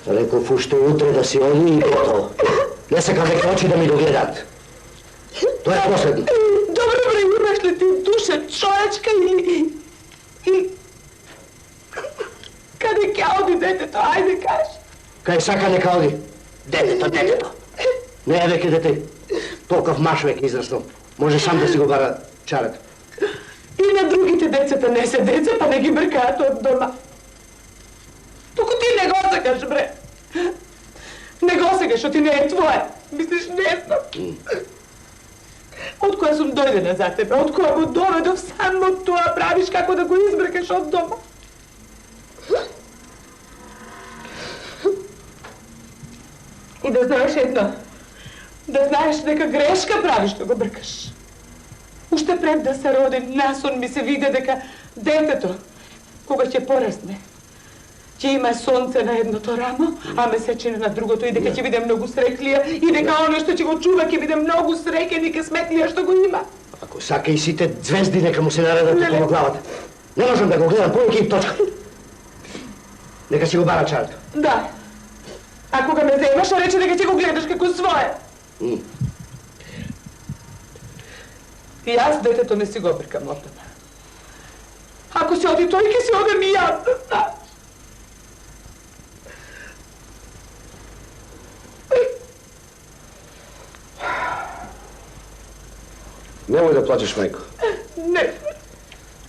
Rekao fušte utre da si ovi i gotovo. Ne se kad neke oči da mi dogledat. To je posljednji. Dobro, bre, imaš li ti duše čovječka ili... Kad je kaudi deteto, ajde kaži. Kaj saka ne kaudi? Deteto. Ne veke dete. Tolkav maš vek izrasno. Može sam da si go bara čarat. I na drugite deceta nese deca, pa neki brkatu od doma. Toko ti ne gosagaš, bre. Ne gosagaš, što ti ne je tvoje. Misliš, ne znam. Od koja sam dojdena za tebe, od koja go dovedo, samo to praviš kako da go izbrkaš od doma. I da znaš jedno, da znaš neka greška praviš što go brkaš. Ušte pred da se rodim, nason mi se vide deka deteto, koga će porasne, će ima sonce na jedno to ramo, a mesečina na drugo to i deka će vide mnogo sreklija i deka ono što će go čuva će vide mnogo srekenike smetlija što go ima. Ako sake i site zvezdi neka mu se nareda tukolo glavata. Ne možem da go gledam, povijek i točka. Neka će go bara čarat. Da. Ako ga me zemaš, a reče neka će go gledaš kako svoje. I ja s detetom ne si go brkam od tome. Ako se odi to i ke se odem i ja, znaš. Nemoj da plačeš, majko. Ne.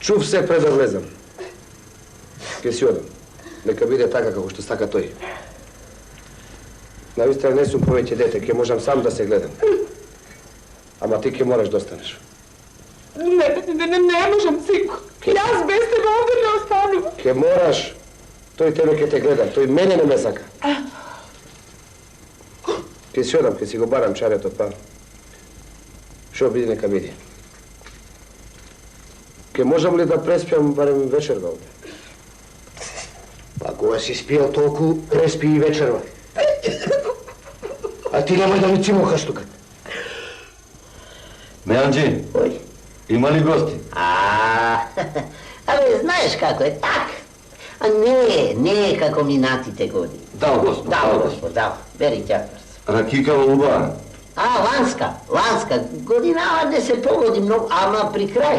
Čuv se pred da vlezam. Ke si odam. Neka bide taka kako što staka toj. Navistra ne su poveće dete, ke možem sam da se gledam. Ama ti ke moraš da ostaneš. Ne možem, Ciku. Ja bez tebe ovdje ne ostanu. Ke moraš, to i tebe ke te gledam, to i mene ne me saka. Ke si odam, ke si go baram čareto, pa... Što bidi neka vidi. Ke možem li da prespijam barem večerva ovdje? Ako vas ispio toliko, prespi i večerva. A ti nemoj da mi cimuhaš tuka. Meandži, ima li gosti? Ali znaš kako je, tak. A ne kako mi natite godi. Dao, gospod. Dao. Beri ćapac. Rakikava uba. Lanska. Godinava da se pogodi mnogo, ama pri kraj.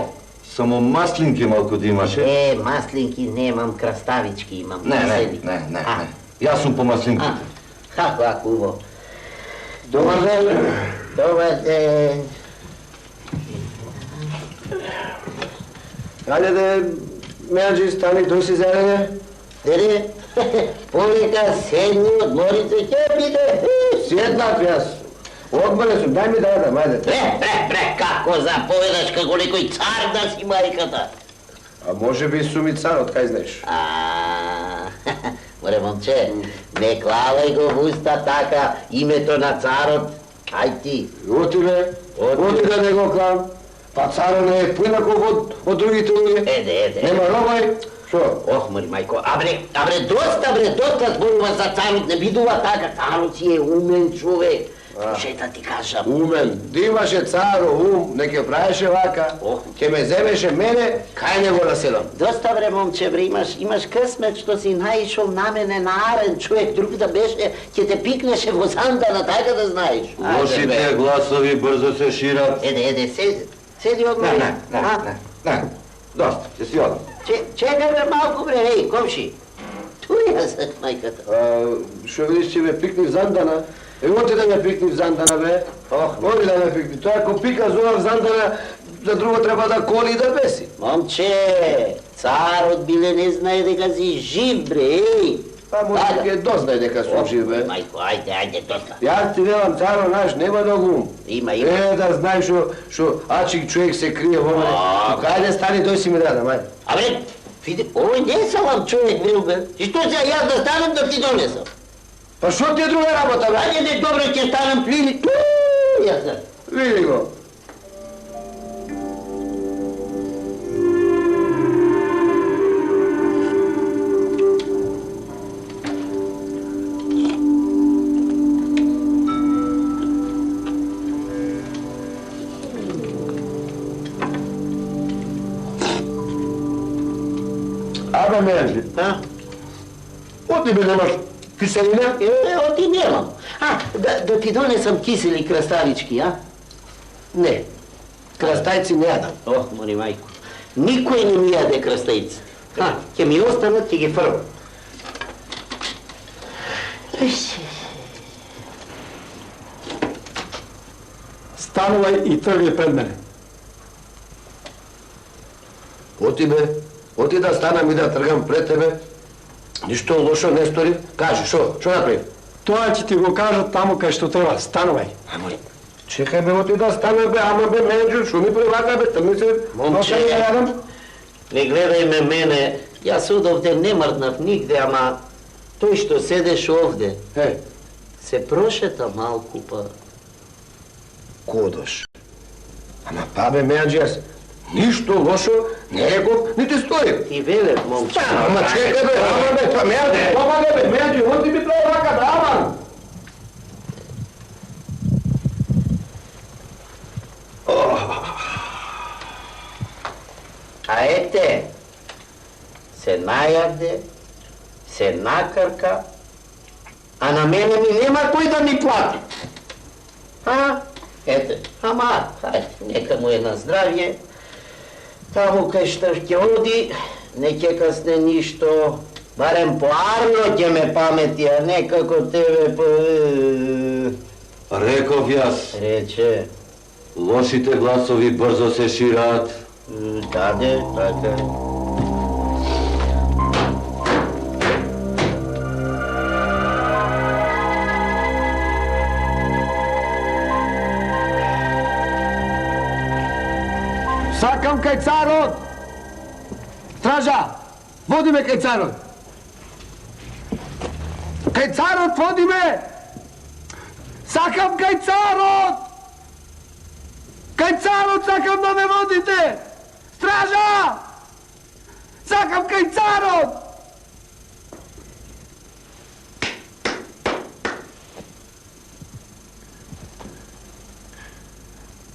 Samo maslinke malko da imaše? Maslinki nemam, krastavički imam. Ne. Ja sam po maslinku. Kako uvo. Dobar den. Ajde, Meandži, stani, tu si zelene. Dede, povijeka, sedni, odmorite, ćepite. Sjednak jas. Odmore su, daj mi da jedam, ajde. Bre, kako zapovedaš kako nekoj car da si majkata. A može bi su mi car, od kaj znaš? More momče, ne klavaj go v usta taka imeto na carot, aj ti. Oti ga nego klam. Pa caro ne je pojnako od drugite ljudi. Ede. Nema robaj, što? Mori majko, a bre, dosta zboruva za carot, ne biduva taka, carot si je umen čovek. Slušaj da ti kažem. Umen, dimaše caro neke praješe vaka, ke me zemeše mene, kaj nego na selom. Dosta bre, momče, bre, imaš krsmet što si naišao na mene na aren, čovjek drug da beše, će te pikneše vozandana, tako da znaš. Lošite glasovi, brzo se širat. Ede, sedi odmah. Ne, dosta, jesi odmah. Čekaj bre, malko bre, hej, komši. Tu ja sam, majkata. Što vidiš će me pikni zandana? Evo ti da me pikni zandana, be. Voli da me pikni. To ako pika zovak zandana, za drugo treba da koli i da besi. Momče, car od bile ne znaje da ga si živ, bre, ej. Pa možda je doznaje neka su živ, be. Majko, ajde, dosta. Ja ti velam, caro naš, nema nogu. Ima. Da znaj što ačik čovjek se krije vole. Hajde, stani, doj si mi dadam, ajde. A bre, vidi, ovo je nesalam čovjek, bre, i što će ja da stanem da ti donesam? Pa što ti je druga rabota, be? Ajde, dobro će stanem plini, tu, ja sam. Види го. Абе, Менджи, А? оти бе немаш киселина? Оти немам. Да ти донесам кисели краставички, а? Не, крастајци не јадам. Ох, моли мајко. Никој не ми јаде крастајци. Ќе ми останат, ќе ги фрвам. Станувај и тргни пред мене. Оти бе, оти да станам и да тргам пред тебе. Ништо лошо не стори. Кажи, шо направи? Тоа ќе ти го кажат таму кај што треба. Станувај. Ама, чекај бе, оти да стане бе, ама бе, Менджу, шо ми привака бе, трни се, Момче, носа ја јадам. не гледај ме мене. Јас одовде не мрднав нигде, ама тој што седеш овде, се прошета малку, па... Кодош. Ама па бе, Менджу, јас ништо лошо не реков, нити стори. Ти велев, момче. Ама чекај бе, ама бе, па Менджу, помагај бе, Менджу, оти ми треба вака да аман. А ете, се најаде, се накарка, а на мене ми нема кој да ми плати. Ете, ама, хајде, нека му е на здравје, таму кај што ќе оди, не ќе касне ништо, барем по Арно ќе ме памети, а не како тебе по... Реков јас, Рече, лошите гласови брзо се шираат. даде, така. Сакам кај царот! Стража, води ме кај царот! Кај царот води ме! Сакам кај царот! Кај царот сакам да ме водите! Стража! Сакам кај царот!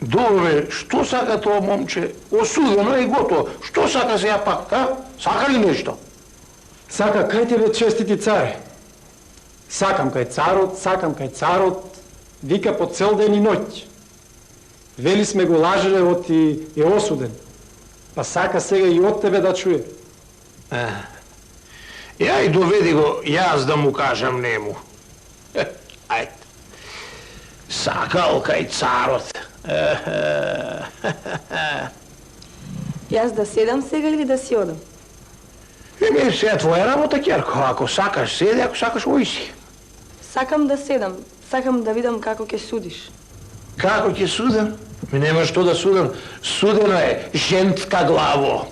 Добре, што сака тоа момче? Осудено и готово. Што сака сега пак, а? Сака ли нешто? Сака кај тебе, честити царе. Сакам кај царот, вика по цел ден и ноќ. Вели сме го лажеле, оти е осуден. Па сака сега и од тебе да чуе. Ја и доведи го, јас да му кажам нему. Ајде. Сакал кај царот. Јас да седам сега или да си одам? Еми, сега твоја работа, Ќерко. Ако сакаш седи, ако сакаш оди си. Сакам да седам. Сакам да видам како ќе судиш. Како ќе судам? Ми нема што да судам. Судено е жентка главо.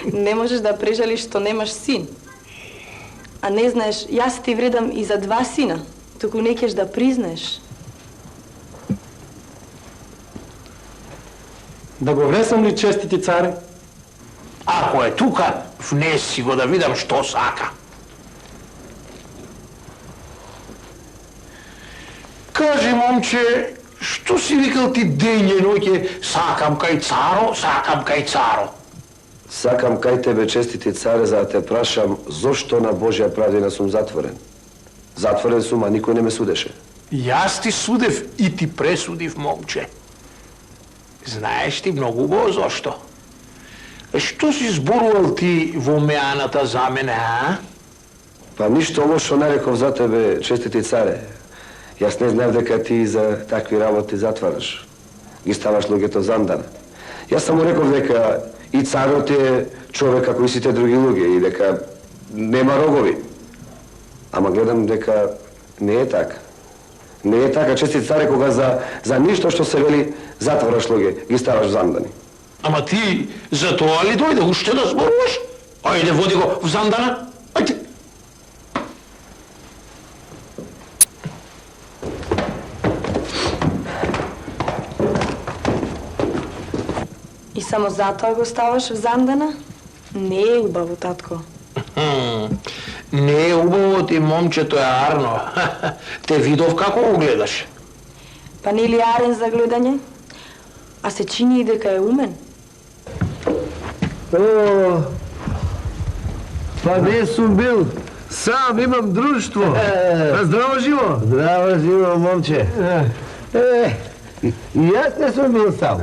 Не можеш да прежалиш што немаш син. А не знаеш, јас ти вредам и за 2 сина. Туку не ќеш да признаеш. Да го внесам ли, честити царе? Ако е тука, внеси го да видам што сака. Кажи, момче, што си викал ти ден и ноќе, сакам кај царо, сакам кај царо? Сакам кај тебе, честити царе, за да те прашам зошто на Божја правдина сум затворен. Затворен сум, а никој не ме судеше. Јас ти судев и ти пресудив, момче. Знаеш ти многу го зошто. Што си зборувал ти во меаната за мене, а? Па ништо лошо не реков за тебе, честити царе. Јас не знаев дека ти за такви работи затвараш. Ги ставаш луѓето зандана. Јас само реков дека и царот е човек како и сите други луѓе и дека нема рогови. Ама гледам дека не е така. Не е така, честит царе, кога за ништо што се вели затвораш луѓе, ги ставаш зандани. Ама ти за тоа ли дојде уште да зборуваш? Ајде, води го в зандана. Ајде. И само затоа го ставаш в Зандана? Не е убаво, татко. Не е убаво ти, момчето е арно. Те видов како го гледаш. Па не ли арен за гледање? А се чини и дека е умен. О, па не сум бил. Сам имам друштво. Здраво живо. Здраво живо, момче. И јас не сум бил сам.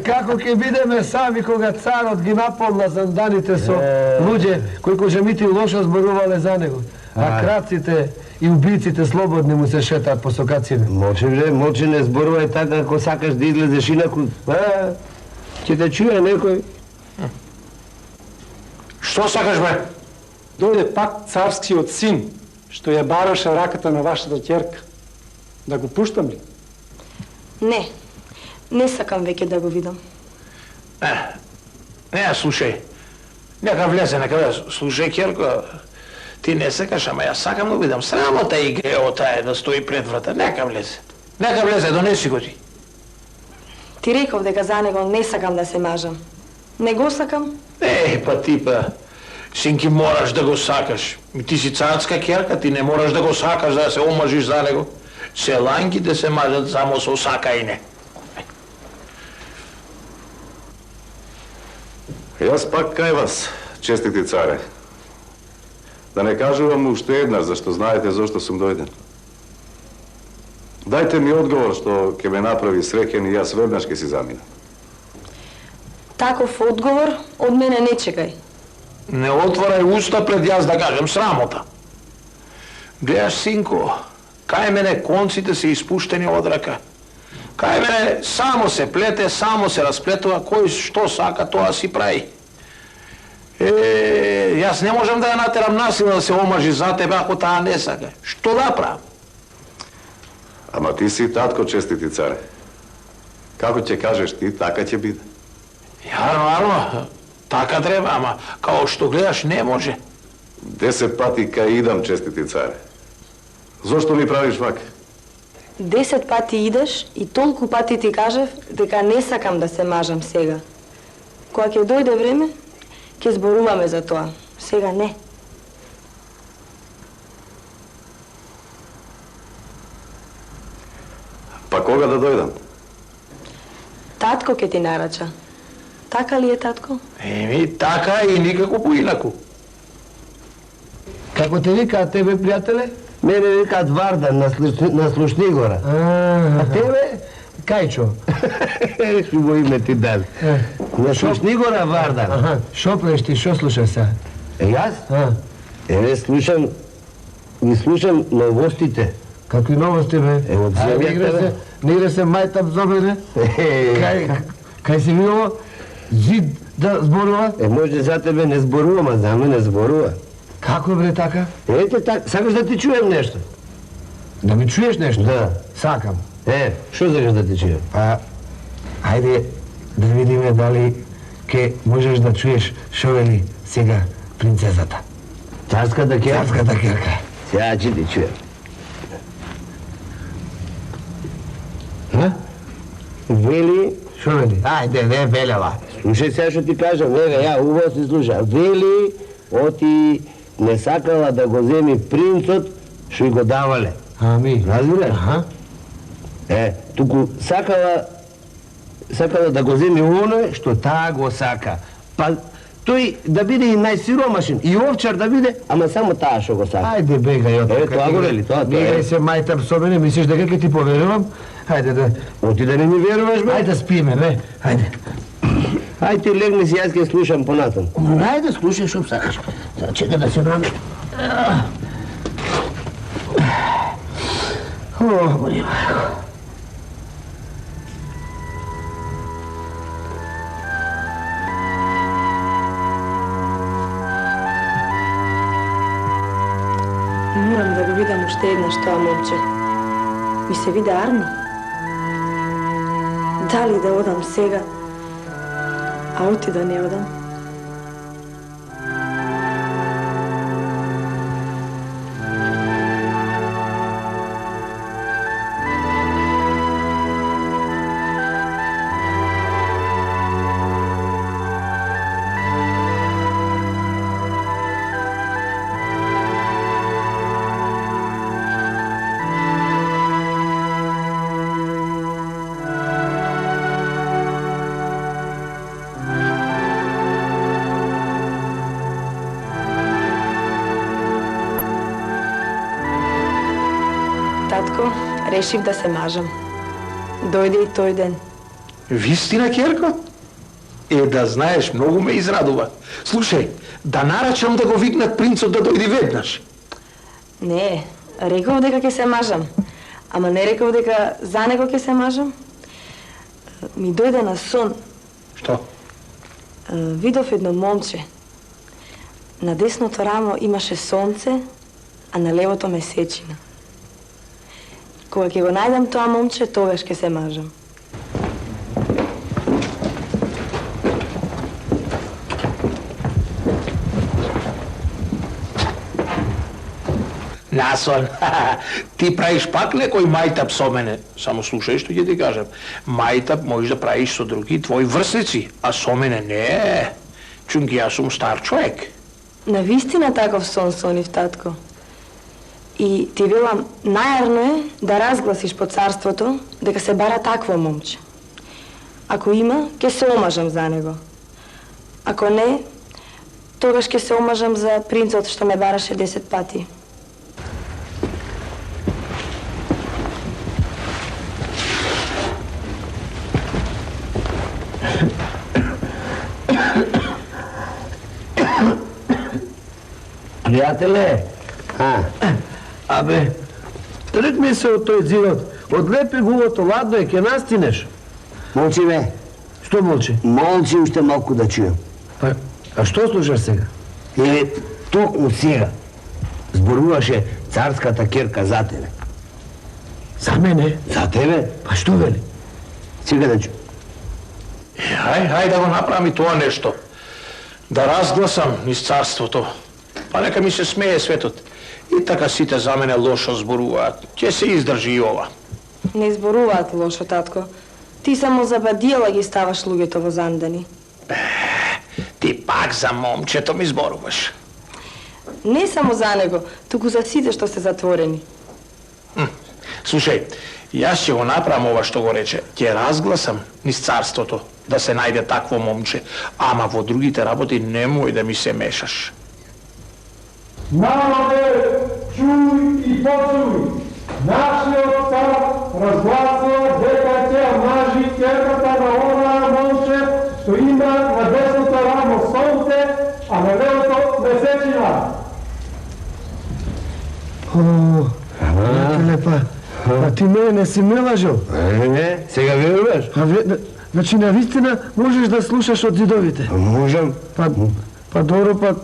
Како ќе бидеме сами кога царот ги наполна занданите со луѓе кои кожемити лошо зборувале за него, а крадците и убийците слободни му се шетаат по сокаците. Момче не зборувај така ако сакаш да излезеш инаку. Ќе те чуе некој. Што сакаш, бе? Дојде пак царскиот син, што ја бараше раката на вашата ќерка. Да го пуштам ли? Не сакам веќе да го видам. Не, слушај. Нека влезе. Слушај, ќерко, ти не сакаш, ама јас сакам да видам. Срамота и греота е да стои пред врата. Нека влезе, донеси го ти. Ти реков дека за него не сакам да се мажам. Не го сакам? Па ти синки, мораш да го сакаш. Ти си царска ќерка, ти не мораш да го сакаш да се омажиш за него. Селанките се мажат само со сакајне. Јас пак кај вас, честити царе. Да не кажувам уште еднаш, зашто знаете зашто сум дојден. Дајте ми одговор што ќе ме направи среќен и јас веднаш ќе си заминам. Таков одговор од мене не чекај. Не отварај уста пред јас да кажем срамота. Гледаш, синко, кај мене конците се испуштени од рака. Кај мене само се плете, само се расплетува, кој што сака, тоа си прави. Јас не можам да ја натерам насилно да се омажи за тебе ако таа не сака. Што да правам? Ама ти си татко, честити царе. Како ќе кажеш ти, така ќе биде. Јарно, така треба, ама као што гледаш не може. 10 пати кај идам, честити царе. Зошто ми правиш вака? 10 пати идеш и толку пати ти кажев дека не сакам да се мажам сега. Кога ќе дојде време, ќе зборуваме за тоа. Сега не. Па кога да дојдам? Татко ќе ти нарача. Така ли е, татко? Така и никако поинаку. Како те викаат тебе, пријателе? Мене викаат Вардан на Слушнигора. А тебе? Кајчо. Шубо име ти даде. На Слушнигора Вардан. Шо плеш ти, шо слушаш сега? Јас? Слушам новостите. Какви новости, бе? Од земјата, Не игра се мајтап зобене? Кај си видело? Зид да зборува? Може за тебе не зборувам, а за мене зборува. Како бре така? Ете така, сакаш да ти чуем нешто? Да ми чуеш нешто? Да. Сакам. Што сакаш да ти чуем? Па, ајде да видиме дали ке можеш да чуеш шо вели сега принцезата. Царската ќерка? Царската ќерка. Сега ќе ти чуем. Вели... Шо вели? Ајде, не велела. Слушај сега што ти кажам, еве, ја убаво си слуша. Вели, оти не сакала да го земи принцот што го давале. Ами. Разбираш? Аха. Туку сакала да го земи оној што таа го сака. Па тој да биде и најсиромашен, и овчар да биде, ама само таа што го сака. Ајде бегај од тука. Тоа го вели, тоа. Бегај се мајтап со мене, мислиш дека ќе ти поверувам? Ајде да... Оти да не ми веруваш, бе? Ајде спиме, бе. Ајде. Ајде легни си, јас ќе слушам понатам. Ајде слушај што сакаш. Чека да се наме. Боги майко. Морам да го видам уште еднаш тоа момче. Ми се виде арно. Дали да одам сега, а оти да не одам? решив да се мажам. Дојде и тој ден. Вистина, Керко? Да знаеш, многу ме израдува. Слушај, да нарачам да го викнат принцот да дојде веднаш. Не, реков дека ќе се мажам. Ама не реков дека за него ќе се мажам. Ми дојде на сон. Што? Видов едно момче. На десното рамо имаше сонце, а на левото месечина. Кога ќе го најдам тоа момче, тогаш ќе се мажам. Насон, ти правиш пак некој мајтап со мене. Само слушај што ќе ти кажам. Мајтап можеш да правиш со други твои врсници, а со мене не. Чунки јас сум стар човек. Навистина таков сон сонив, татко. И ти велам, најарно е да разгласиш по царството дека се бара такво момче. Ако има, ќе се омажам за него. Ако не, тогаш ќе се омажам за принцот што ме бараше 10 пати. Пријателе, абе, тргни се од тој зидот, одлепи гувото, ладно е, ќе настинеш. Молчи бе. Што молчи? Молчи уште малку да чујам. Па, а што слушаш сега? Токму сега зборуваше царската керка за тебе. За мене? За тебе? Па што вели? Сега да чу. Хај да го направи тоа нешто. Да разгласам низ царството. Па нека ми се смее светот. И така сите за мене лошо зборуваат. Ќе се издржи и ова. Не зборуваат лошо, татко. Ти само за бадијала ги ставаш луѓето во зандани. Ти пак за момчето ми зборуваш. Не само за него, туку за сите што се затворени. Слушај, јас ќе го направам ова што го рече. Ќе разгласам низ царството да се најде такво момче, ама во другите работи немој да ми се мешаш. Народе, чуј и почуј! Нашиот цар разгласува дека ќе мажи керката на онаа момче што има на десното рамо сонце, а на левото месечина. Пријателе, па ти мене не си ме лажал. Не, сега веруваш? Значи, навистина можеш да слушаш од зидовите. Можам. Па добро, па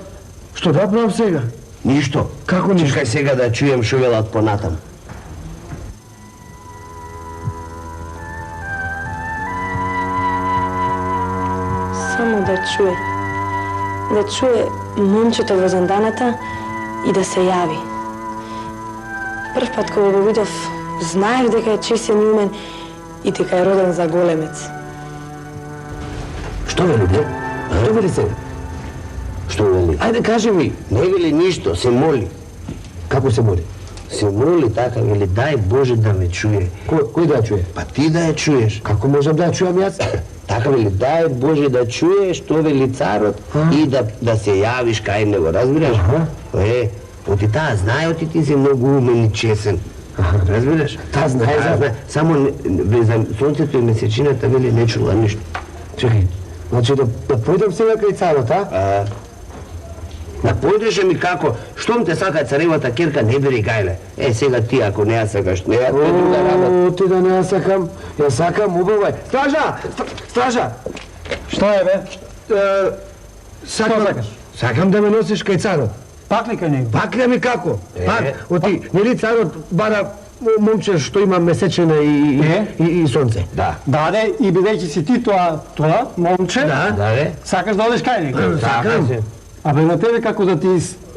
што да правам сега? Ништо. Како ништо? Чекај сега да чуjem шо велат понатам. Само да чуе. Да чуе момчето во занданата и да се јави. Прв пат кога го видов, знаев дека е чесен и умен и дека е роден за големец. Што вели, бе? Што вели сега? Што вели? Ајде, кажи ми. Не вели ништо, се моли. Како се моли? Се моли така, вели, дај Боже да ме чуе. Кој да ја чуе? Па ти да ја чуеш. Како можам да ја чујам јас? Така вели, дај Боже да чуеш што вели царот и да се јавиш кај него, разбираш? Оти таа знае, оти ти си многу умен и чесен. Разбираш? Таа знае. Само за сонцето и месечината вели не чула ништо. Чекај, значи да појдам сега кај царот, а? Да појдеш ми како, штом те сака царевата керка, не бери гајле. Сега ти ако не ја сакаш, не ја те друга работа. Ти да не ја сакам, ја сакам убавај. Стража! Стража! Што е, бе? Сакам, сакам да ме носиш кај царот. Пак ли кај него? Пак ли ми како? Пак, оти, нели царот бара момче што има месечина и сонце? Да. Даде, и бидејќи си ти тоа момче, сакаш да одиш кај него? Сакам. Абе на тебе како да ти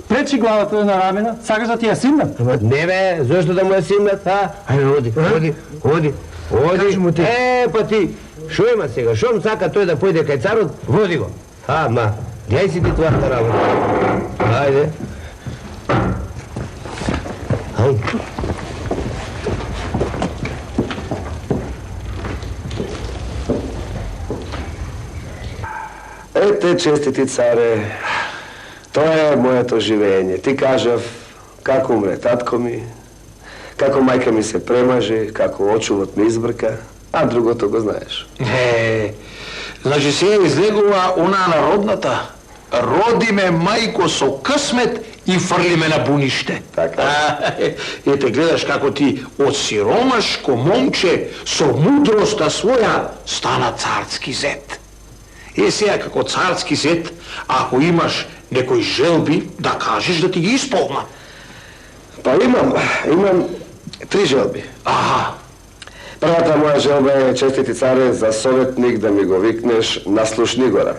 пречи главата на рамена, сакаш да ти ја симнат? Не бе, зошто да му ја симнат, а? Ајде, оди. Кажи му ти. Па ти, шо има сега? Шом сака тој да појде кај царот, води го. Ама, дјај си ти твојата работа. Ајде. Ајде. Ете, честити царе, тоа е моето живење. Ти кажав како умре татко ми, Како мајка ми се премажи, како очувот ми избрка, а другото го знаеш. Значи сега излегува она народната. Роди ме мајко со късмет и фрли ме на буниште. Така. Ете, гледаш како ти од сиромашко момче со мудроста своја стана царски зет. Сега како царски зет, ако имаш некои желби, да кажеш да ти ги исполна. Па имам 3 желби. Аха. Првата моја желба е, честити царе, за советник да ми го викнеш на Слушнигора.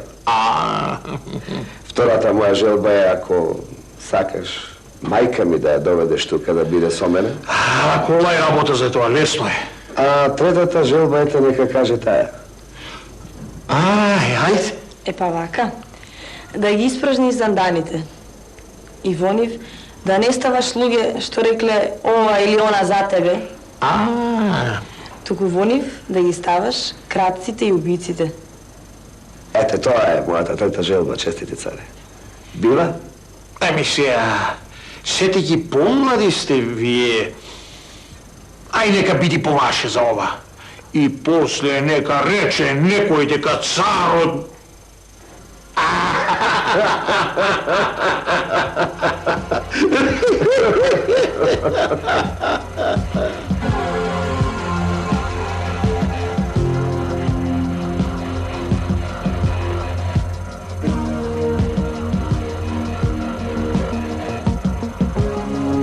Втората моја желба е, ако сакаш мајка ми да ја доведеш тука да биде со мене. Ако ова е работа за тоа, лесно е. А третата желба ете нека каже таа. Ајде. Па вака, да ги испражниш занданите. И во нив да не ставаш луѓе што рекле ова или она за тебе. Туку во нив да ги ставаш крадците и убиците. Ете, тоа е мојата трета желба, честити царе. Била? Еми сега, сете ги помлади сте вие. Ај нека биди поваше за ова. И после нека рече некој дека царот...